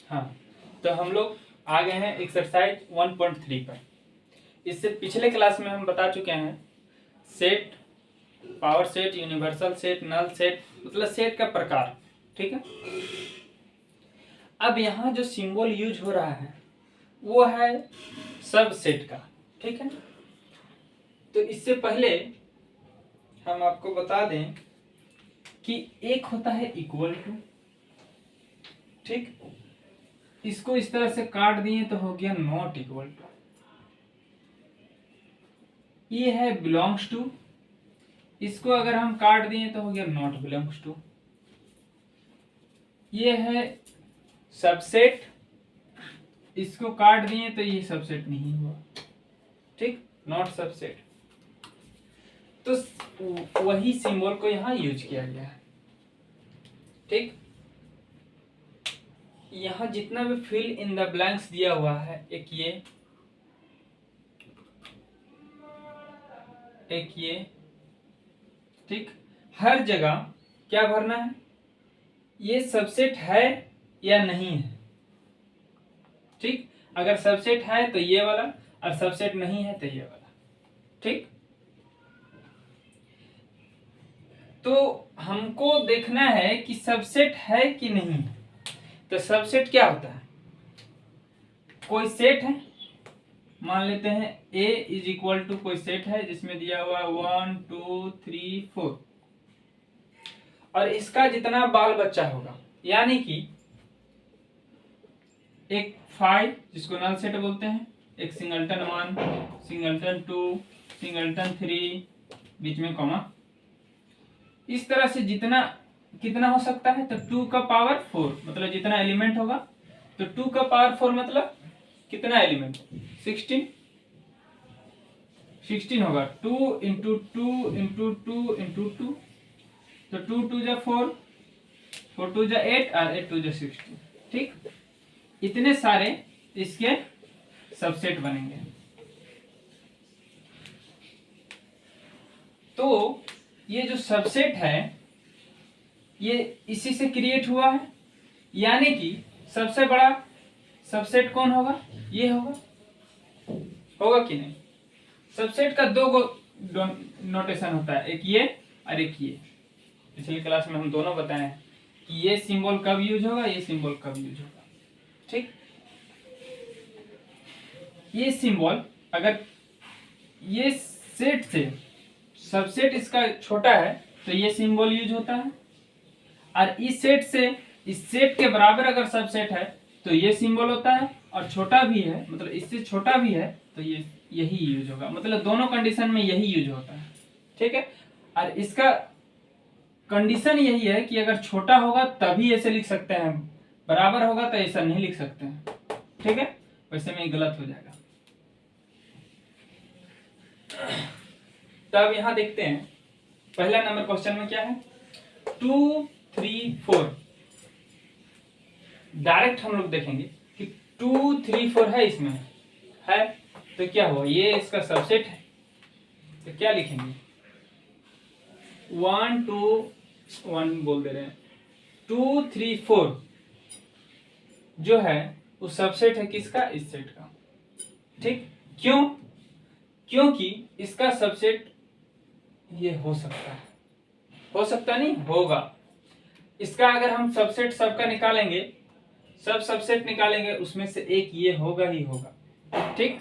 हाँ, तो हम लोग आ गए हैं एक्सरसाइज 1.3 पर। इससे पिछले क्लास में हम बता चुके हैं set, power set, universal set, null set, मतलब सेट का प्रकार। ठीक है, अब यहाँ जो सिंबल यूज हो रहा है वो है सब सेट का। ठीक है, तो इससे पहले हम आपको बता दें कि एक होता है इक्वल टू, ठीक, इसको इस तरह से काट दिए तो हो गया नॉट इक्वल टू। ये है बिलोंग्स टू, इसको अगर हम काट दिए तो हो गया नॉट बिलोंग्स टू। ये है सबसेट, इसको काट दिए तो ये सबसेट नहीं हुआ, ठीक, नॉट सबसेट। तो वही सिंबल को यहां यूज किया गया है। ठीक, यहां जितना भी फिल इन द ब्लैंक्स दिया हुआ है, एक ये, ठीक, हर जगह क्या भरना है, ये सबसेट है या नहीं है। ठीक, अगर सबसेट है तो ये वाला, और सबसेट नहीं है तो ये वाला। ठीक, तो हमको देखना है कि सबसेट है कि नहीं। तो सबसेट क्या होता है, कोई सेट है, मान लेते हैं A इज इक्वल टू कोई सेट है जिसमें दिया हुआ 1 2 3 4, और इसका जितना बाल बच्चा होगा, यानी कि एक 5 जिसको नल सेट बोलते हैं, एक सिंगलटन 1, सिंगलटन 2, सिंगलटन 3, बीच में कॉमा, इस तरह से जितना कितना हो सकता है, तो 2 का पावर 4 मतलब जितना एलिमेंट होगा, तो 2 का पावर 4 मतलब कितना एलिमेंट, 16 होगा। 2 इंटू 2 इंटू 2 इंटू 2, तो 2 2 जा 4, 4 2 जा 8 और 8 2 जा 16। ठीक, इतने सारे इसके सबसेट बनेंगे। तो ये जो सबसेट है ये इसी से क्रिएट हुआ है, यानी कि सबसे बड़ा सबसेट कौन होगा, ये होगा कि नहीं। सबसेट का दो नोटेशन होता है, एक ये और एक ये। पिछली क्लास में हम दोनों बताए हैं कि ये सिंबल कब यूज होगा, ये सिंबल कब यूज होगा। ठीक, ये सिंबल अगर ये सेट से सबसेट इसका छोटा है तो ये सिंबल यूज होता है, और इस सेट से इस सेट के बराबर अगर सबसेट है तो ये सिंबल होता है, और छोटा भी है मतलब इससे छोटा भी है तो ये यही यूज होगा, मतलब दोनों कंडीशन में यही यूज होता है। ठीक है, और इसका कंडीशन यही है कि अगर छोटा होगा तभी ऐसे लिख सकते हैं, बराबर होगा तो ऐसा नहीं लिख सकते हैं। ठीक है, वैसे में गलत हो जाएगा। तब यहां देखते हैं पहला नंबर क्वेश्चन में क्या है, 2 3 4। डायरेक्ट हम लोग देखेंगे कि 2 3 4 है, इसमें है तो क्या हुआ, ये इसका सबसेट है, तो क्या लिखेंगे, 1 2 1 बोल दे रहे हैं, 2 3 4 जो है वो सबसेट है किसका, इस सेट का। ठीक, क्यों, क्योंकि इसका सबसेट ये हो सकता नहीं होगा। इसका अगर हम सबसेट सबका निकालेंगे, सब सबसेट निकालेंगे, उसमें से एक ये होगा ही होगा। ठीक,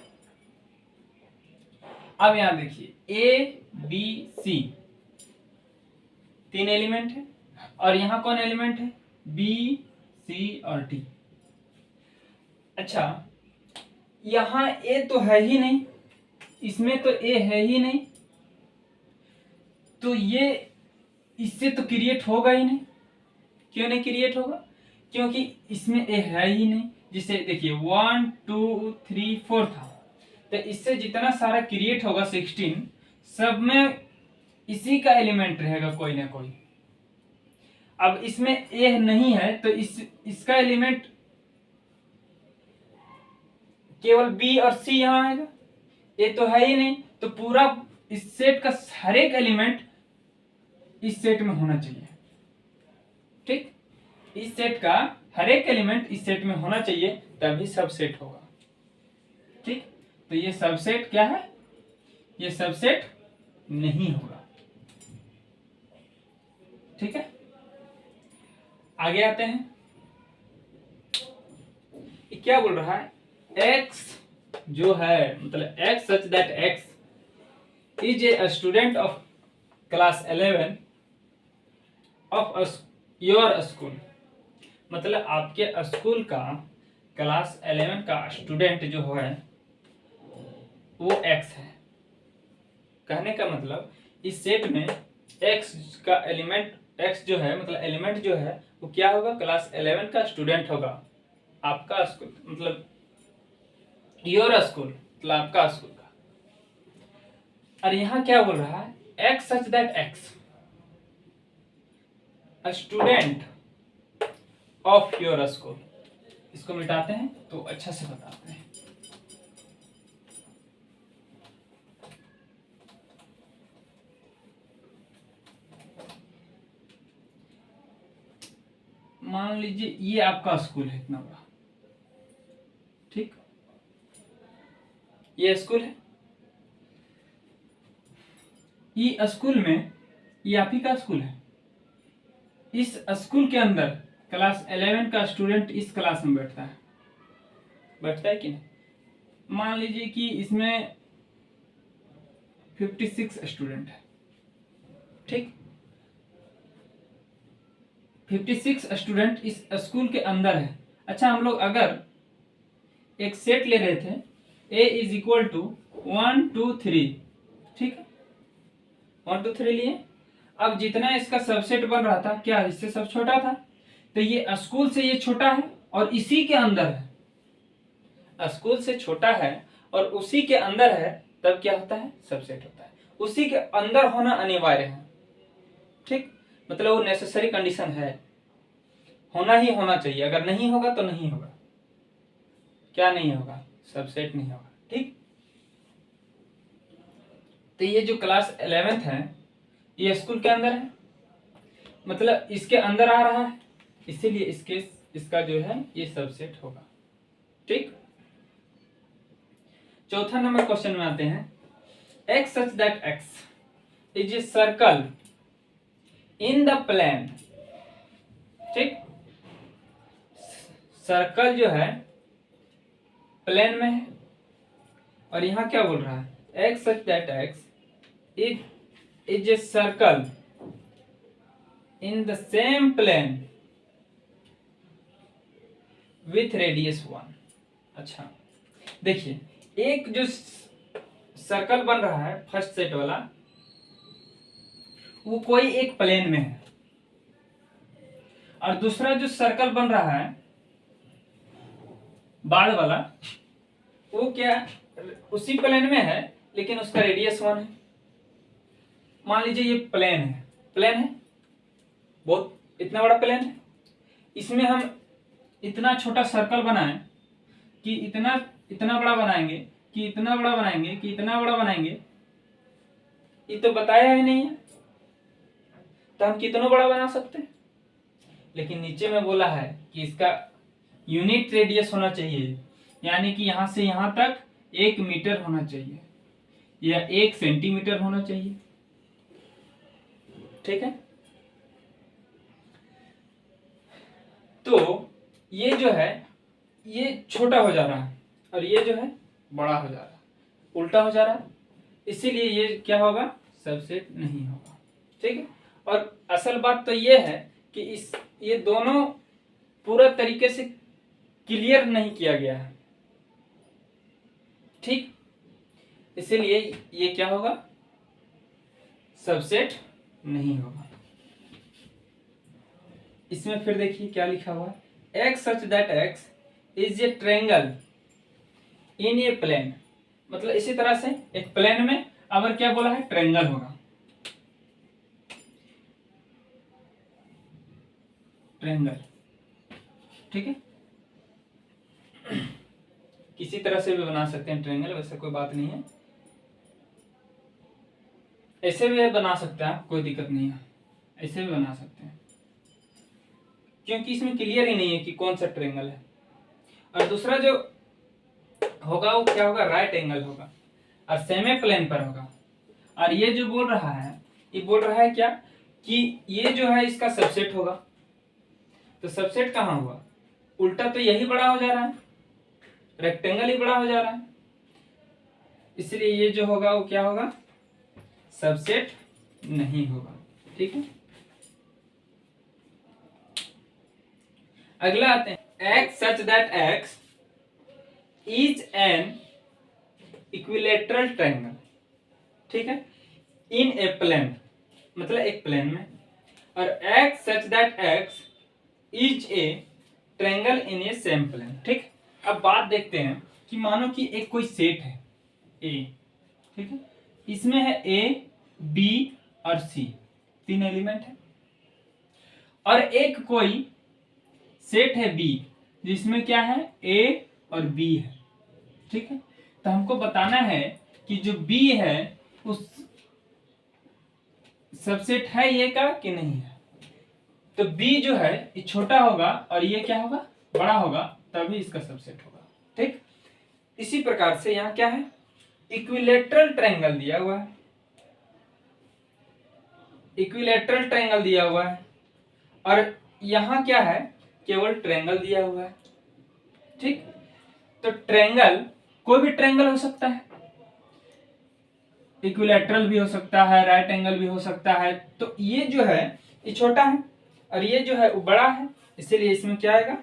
अब यहां देखिए A B C 3 एलिमेंट है, और यहां कौन एलिमेंट है, B C और D। अच्छा, यहां A तो है ही नहीं, इसमें तो A है ही नहीं, तो ये इससे तो क्रिएट होगा ही नहीं। क्यों नहीं क्रिएट होगा, क्योंकि इसमें A है ही नहीं। जिसे देखिए 1 2 3 4 था, तो इससे जितना सारा क्रिएट होगा 16, सब में इसी का एलिमेंट रहेगा कोई ना कोई। अब इसमें A नहीं है तो इसका एलिमेंट केवल B और C यहां आएगा, A तो है ही नहीं, तो पूरा इस सेट का हर एक एलिमेंट इस सेट में होना चाहिए। ठीक, इस सेट का हर एक एलिमेंट इस सेट में होना चाहिए, तभी सबसेट होगा। ठीक, तो ये सबसेट क्या है, ये सबसेट नहीं होगा। ठीक है, आगे आते हैं। ये क्या बोल रहा है, x जो है, मतलब x such that x is a student of class 11 of your school. मतलब आपके स्कूल का क्लास 11 का स्टूडेंट जो है वो x है। कहने का मतलब इस सेट में x का एलिमेंट, x जो है मतलब एलिमेंट जो है वो क्या होगा, क्लास 11 का स्टूडेंट होगा। आपका स्कूल मतलब योर स्कूल, मतलब आपका स्कूल का। और यहाँ क्या बोल रहा है, x such that x student of your school. इसको मिटाते हैं तो अच्छा से बताते हैं। मान लीजिए ये आपका स्कूल है इतना बड़ा, ठीक, ये स्कूल है। ये स्कूल में, ये आप ही का स्कूल है। इस स्कूल के अंदर क्लास 11 का स्टूडेंट इस क्लास में बैठता है, बैठता है कि नहीं। मान लीजिए कि इसमें 56 स्टूडेंट है, ठीक, 56 स्टूडेंट इस स्कूल के अंदर है। अच्छा, हम लोग अगर एक सेट ले रहे थे, a इज इक्वल टू 1 2 3, ठीक है, 1 2 3 लिए। अब जितना इसका सबसेट बन रहा था, क्या इससे सब छोटा था, तो ये स्कूल से ये छोटा है और इसी के अंदर है। स्कूल से छोटा है और उसी के अंदर है, तब क्या होता है, सबसेट होता है। उसी के अंदर होना अनिवार्य है, ठीक, मतलब वो नेसेसरी कंडीशन है, होना ही होना चाहिए। अगर नहीं होगा तो नहीं होगा, क्या नहीं होगा, सबसेट नहीं होगा। ठीक, तो ये जो क्लास 11th है ये स्कूल के अंदर है, मतलब इसके अंदर आ रहा है, इसीलिए इसका जो है ये सबसेट होगा। ठीक, चौथा नंबर क्वेश्चन में आते हैं। x such that x is a circle in the plane। ठीक, सर्कल जो है प्लेन में है, और यहां क्या बोल रहा है, x such that x is a circle in the same plane with radius 1। अच्छा, देखिए एक जो सर्कल बन रहा है फर्स्ट सेट वाला, वो कोई एक प्लेन में है, और दूसरा जो सर्कल बन रहा है बाद वाला, वो क्या उसी प्लेन में है लेकिन उसका रेडियस 1 है। मान लीजिए ये प्लेन है, प्लेन है, बहुत इतना बड़ा प्लेन है, इसमें हम इतना छोटा सर्कल बनाएं कि इतना बड़ा बनाएंगे कि इतना बड़ा बनाएंगे कि इतना बड़ा बनाएंगे, ये तो बताया ही नहीं है, तो हम कितना बड़ा बना सकते हैं। लेकिन नीचे में बोला है कि इसका यूनिट रेडियस होना चाहिए, यानी कि यहां से यहां तक 1 मीटर होना चाहिए या 1 सेंटीमीटर होना चाहिए। ठीक है, तो ये जो है ये छोटा हो जा रहा है और ये जो है बड़ा हो जा रहा है, उल्टा हो जा रहा है, इसीलिए ये क्या होगा, सबसेट नहीं होगा। ठीक है, और असल बात तो ये है कि ये दोनों पूरा तरीके से क्लियर नहीं किया गया है। ठीक, इसीलिए ये क्या होगा, सबसेट नहीं होगा। इसमें फिर देखिए क्या लिखा हुआ है, x such that x is a triangle in a plane। मतलब इसी तरह से एक प्लेन में अगर क्या बोला है, ट्रायंगल होगा, ट्रायंगल। ठीक है, किसी तरह से भी बना सकते हैं ट्रायंगल, वैसे कोई बात नहीं है, ऐसे भी बना सकते हैं आप, कोई दिक्कत नहीं है, ऐसे भी बना सकते हैं। क्योंकि इसमें क्लियर ही नहीं है कि कौन सा ट्रायंगल है। और दूसरा जो होगा वो क्या होगा, राइट एंगल होगा और सेमी प्लेन पर होगा। और ये जो बोल रहा है, ये बोल रहा है क्या कि ये जो है इसका सबसेट होगा। तो सबसेट कहाँ हुआ, उल्टा तो यही बड़ा हो जा रहा है, रेक्टेंगल ही बड़ा हो जा रहा है, इसलिए ये जो होगा वो क्या होगा, सबसेट नहीं होगा। ठीक है, अगला आते हैं, x such that X is an equilateral triangle. ठीक है, इन ए प्लेन, मतलब एक प्लेन में, और X such that X is a triangle in a same plane. ठीक, अब बात देखते हैं कि मानो कि एक कोई सेट है ए, ठीक है, इसमें है ए बी और सी, तीन एलिमेंट है, और एक कोई सेट है बी जिसमें क्या है ए और बी है। ठीक है, तो हमको बताना है कि जो बी है उस सबसेट है ये का कि नहीं है। तो बी जो है ये छोटा होगा और ये क्या होगा, बड़ा होगा, तभी इसका सबसेट होगा। ठीक, इसी प्रकार से यहाँ क्या है, इक्विलेटरल ट्रायंगल दिया हुआ है, इक्विलेटरल ट्रायंगल दिया हुआ है, और यहाँ क्या है, केवल ट्रायंगल दिया हुआ है। ठीक, तो ट्रायंगल कोई भी ट्रायंगल हो सकता है, इक्विलेटरल भी हो सकता है, राइट एंगल भी हो सकता है। तो ये जो है ये छोटा है और ये जो है वो बड़ा है, इसीलिए इसमें क्या आएगा,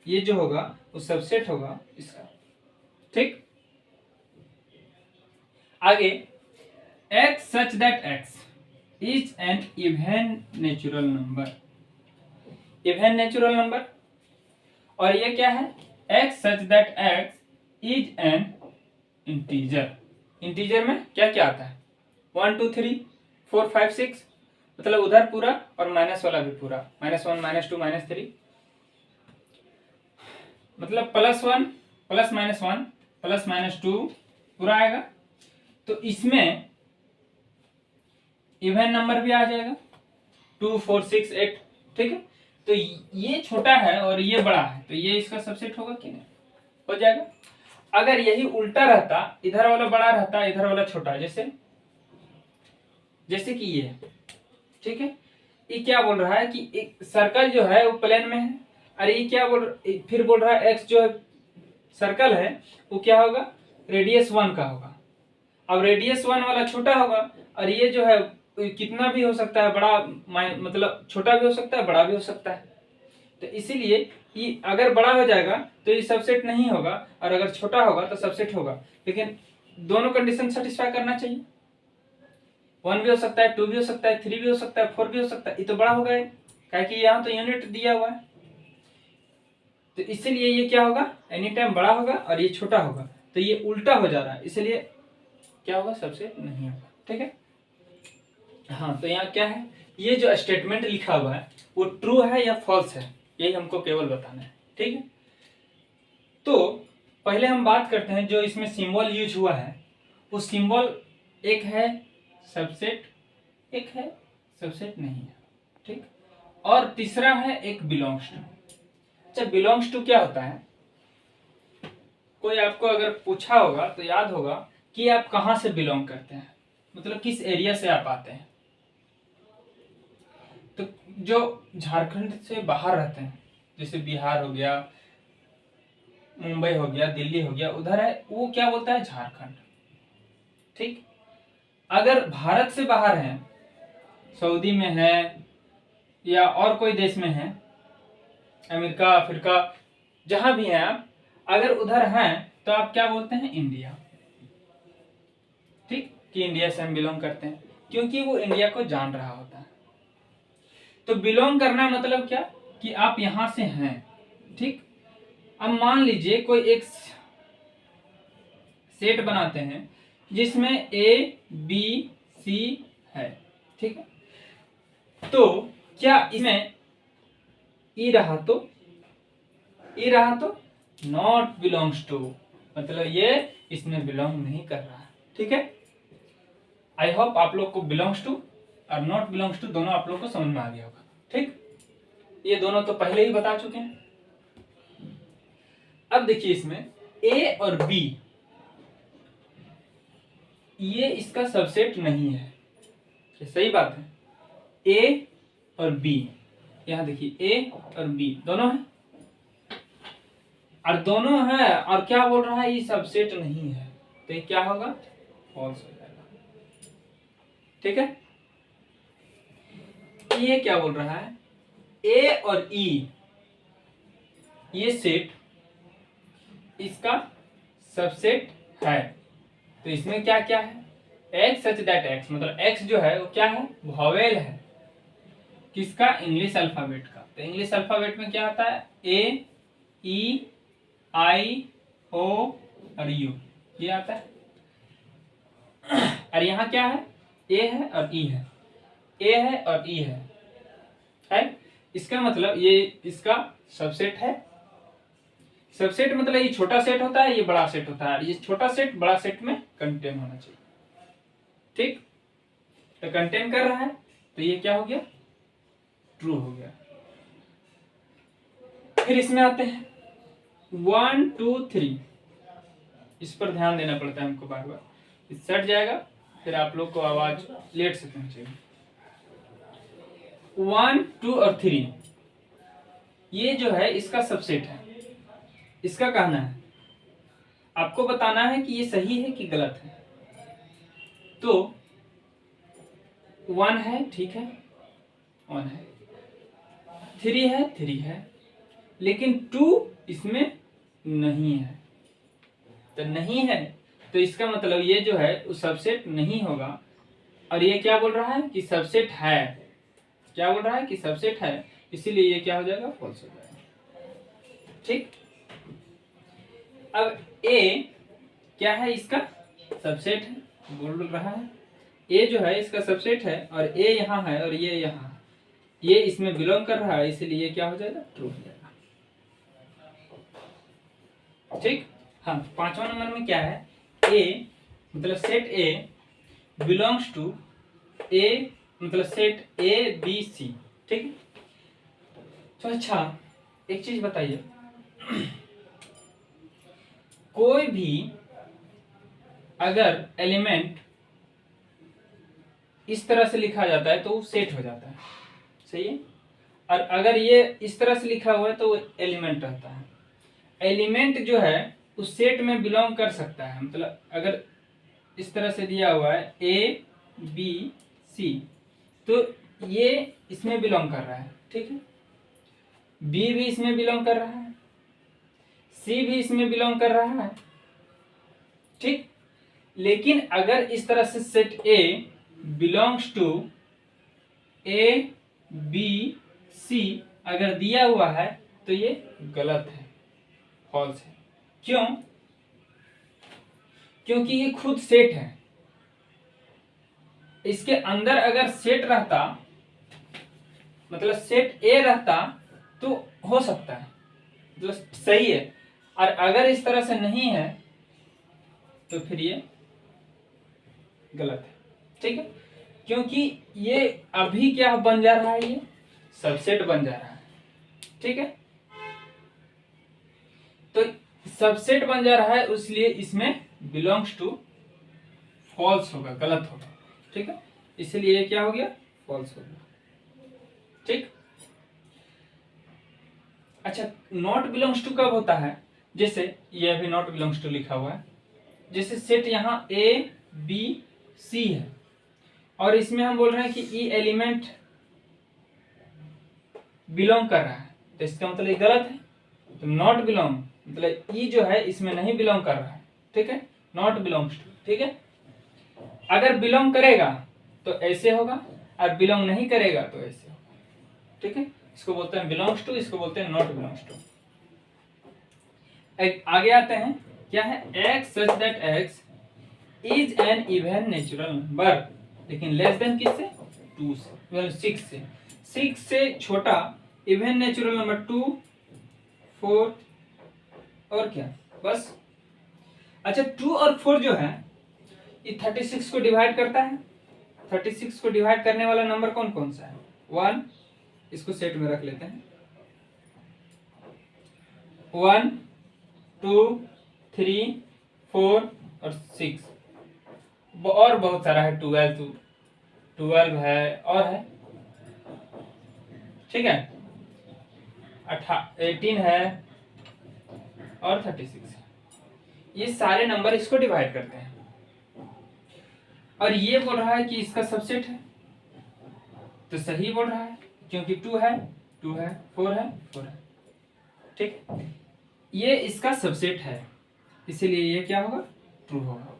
ये जो होगा वो सबसेट होगा इसका। ठीक, आगे, x such that x is an even natural number, even natural number, और ये क्या है, x such that x is an integer। Integer में क्या क्या आता है, 1 2 3 4 5 6, मतलब उधर पूरा और माइनस वाला भी पूरा, -1 -2 -3, मतलब +1 +-1 +-2 पूरा आएगा। तो इसमें इवन नंबर भी आ जाएगा 2 4 6 8। ठीक है, तो ये छोटा है और ये बड़ा है, तो ये इसका सबसेट होगा कि नहीं, हो जाएगा। अगर यही उल्टा रहता, इधर वाला बड़ा रहता इधर वाला छोटा, जैसे जैसे कि ये, ठीक है, ये क्या बोल रहा है कि एक सर्कल जो है वो प्लेन में है, और ये क्या फिर बोल रहा है एक्स जो सर्कल है वो क्या होगा, रेडियस 1 का होगा। अब रेडियस 1 वाला छोटा होगा और ये जो है कितना भी हो सकता है, बड़ा मतलब छोटा भी हो सकता है, बड़ा भी हो सकता है। तो इसीलिए ये अगर बड़ा हो जाएगा तो ये सबसेट नहीं होगा, और अगर छोटा होगा तो सबसेट होगा। लेकिन दोनों कंडीशन सेटिस्फाई करना चाहिए, 1 भी हो सकता है, 2 भी हो सकता है, 3 भी हो सकता है, 4 भी हो सकता है। ये तो बड़ा होगा, क्या कि यहाँ तो यूनिट दिया हुआ है, तो इसीलिए ये क्या होगा, एनी टाइम बड़ा होगा और ये छोटा होगा। तो ये उल्टा हो जा रहा है, इसलिए क्या होगा, सबसेट नहीं होगा। ठीक है, हाँ, तो यहाँ क्या है, ये जो स्टेटमेंट लिखा हुआ है वो ट्रू है या फॉल्स है, यही हमको केवल बताना है। ठीक है, तो पहले हम बात करते हैं जो इसमें सिंबल यूज हुआ है, वो सिंबल एक है सबसेट, एक है सबसेट नहीं है। ठीक, और तीसरा है एक बिलोंग्स टू। अच्छा, बिलोंग्स टू क्या होता है, कोई आपको अगर पूछा होगा तो याद होगा कि आप कहाँ से बिलोंग करते हैं, मतलब किस एरिया से आप आते हैं। तो जो झारखंड से बाहर रहते हैं, जैसे बिहार हो गया, मुंबई हो गया, दिल्ली हो गया, उधर है वो क्या बोलता है, झारखंड। ठीक, अगर भारत से बाहर हैं, सऊदी में है या और कोई देश में है, अमेरिका अफ्रीका जहां भी हैं आप, अगर उधर हैं तो आप क्या बोलते हैं, इंडिया। ठीक, कि इंडिया से हम बिलोंग करते हैं, क्योंकि वो इंडिया को जान रहा होता है। तो बिलोंग करना मतलब क्या, कि आप यहां से हैं। ठीक, अब मान लीजिए कोई एक सेट बनाते हैं जिसमें ए बी सी है। ठीक है, तो क्या इसमें ई रहा तो नॉट बिलोंग्स टू, मतलब ये इसमें बिलोंग नहीं कर रहा है। ठीक है, आई होप आप लोग को बिलोंग्स टू और नॉट बिलोंग्स टू दोनों आप लोग को समझ में आ गया होगा। ठीक, ये दोनों तो पहले ही बता चुके हैं। अब देखिए इसमें ए और बी ये इसका सबसेट नहीं है, ये सही बात है। ए और बी, यहां देखिए ए और बी दोनों है, और दोनों है और क्या बोल रहा है, ये सबसेट नहीं है, तो ये क्या होगा, फॉल्स हो जाएगा। ठीक है, ये क्या बोल रहा है, ए और ई ये सेट इसका सबसेट है, तो इसमें क्या क्या है, एक्स सच दैट एक्स, मतलब एक्स जो है वो क्या है, वॉवेल है, किसका, इंग्लिश अल्फाबेट का। तो इंग्लिश अल्फाबेट में क्या आता है, ए ई आई ओ और यू, ये आता है। और यहाँ क्या है, ए है और ई है, ए है और ई है, इसका मतलब ये इसका सबसेट है। सबसेट मतलब ये छोटा सेट होता है, ये बड़ा सेट होता है, ये छोटा सेट बड़ा सेट में कंटेन होना चाहिए। ठीक, तो कंटेन कर रहा है, तो ये क्या हो गया, ट्रू हो गया। फिर इसमें आते हैं 1 2 3, इस पर ध्यान देना पड़ता है हमको बार बार, इस सट जाएगा फिर आप लोग को आवाज लेट से पहुंचेगी। 1 2 और 3 ये जो है इसका सबसेट है, इसका कहना है, आपको बताना है कि ये सही है कि गलत है। तो 1 है, ठीक है, 1 है, 3 है, 3 है, लेकिन 2 इसमें नहीं है, तो नहीं है, तो इसका मतलब ये जो है वो सबसेट नहीं होगा। और ये क्या बोल रहा है कि सबसेट है, क्या बोल रहा है कि सबसेट है, इसीलिए ये क्या हो जाएगा, फॉल्स हो जाएगा। ठीक, अब ए क्या है, इसका सबसेट है, बोल रहा है ए जो है इसका सबसेट है, और ए यहाँ है और ये यहाँ, ये इसमें बिलोंग कर रहा है, इसीलिए ये क्या हो जाएगा, ट्रू हो जाएगा। ठीक, हाँ, 5वां नंबर में क्या है, ए मतलब सेट ए बिलोंग्स टू ए, मतलब सेट ए बी सी। ठीक, तो अच्छा एक चीज बताइए, कोई भी अगर एलिमेंट इस तरह से लिखा जाता है तो वो सेट हो जाता है, सही है, और अगर ये इस तरह से लिखा हुआ है तो वो एलिमेंट रहता है। एलिमेंट जो है उस सेट में बिलोंग कर सकता है, मतलब अगर इस तरह से दिया हुआ है ए बी सी, तो ये इसमें बिलोंग कर रहा है, ठीक है, बी भी इसमें बिलोंग कर रहा है, सी भी इसमें बिलोंग कर रहा है। ठीक, लेकिन अगर इस तरह से set A belongs to A B C अगर दिया हुआ है तो ये गलत है, फॉल्स है। क्यों, क्योंकि ये खुद सेट है, इसके अंदर अगर सेट रहता, मतलब सेट ए रहता तो हो सकता है, मतलब सही है, और अगर इस तरह से नहीं है तो फिर ये गलत है। ठीक है, क्योंकि ये अभी क्या बन जा रहा है, ये सबसेट बन जा रहा है। ठीक है, तो सबसेट बन जा रहा है, इसलिए इसमें बिलोंग्स टू फॉल्स होगा, गलत होगा। ठीक है, इसलिए ये क्या हो गया, फॉल्स हो गया। ठीक, अच्छा, नॉट बिलोंग्स टू कब होता है, जैसे ये अभी नॉट बिलोंग्स टू लिखा हुआ है, जैसे सेट यहाँ ए बी सी है और इसमें हम बोल रहे हैं कि ई एलिमेंट बिलोंग कर रहा है, तो इसका मतलब ये गलत है। तो नॉट बिलोंग मतलब ई जो है इसमें नहीं बिलोंग कर रहा है। ठीक है, नॉट बिलोंग्स टू। ठीक है, अगर बिलोंग करेगा तो ऐसे होगा और बिलोंग नहीं करेगा तो ऐसे होगा। ठीक है, इसको बोलते हैं बिलोंग्स टू, इसको बोलते हैं नॉट बिलोंग्स टू। आगे आते हैं, क्या है, x such that x is an even natural number, लेकिन लेस देन किससे, 2 से, 6 से, 6 से छोटा इवन नेचुरल नंबर 2 4 और क्या, बस। अच्छा, 2 और 4 जो है ये 36 को डिवाइड करता है। 36 को डिवाइड करने वाला नंबर कौन कौन सा है, 1, इसको सेट में रख लेते हैं, 1 2 3 4 और 6 और बहुत सारा है, 12 है और है, ठीक है, 18 है और 36 है। ये सारे नंबर इसको डिवाइड करते हैं और ये बोल रहा है कि इसका सबसेट है, तो सही बोल रहा है क्योंकि 2 है 4 है 4 है, ठीक। ये इसका सबसेट है, इसीलिए ये क्या होगा, ट्रू होगा।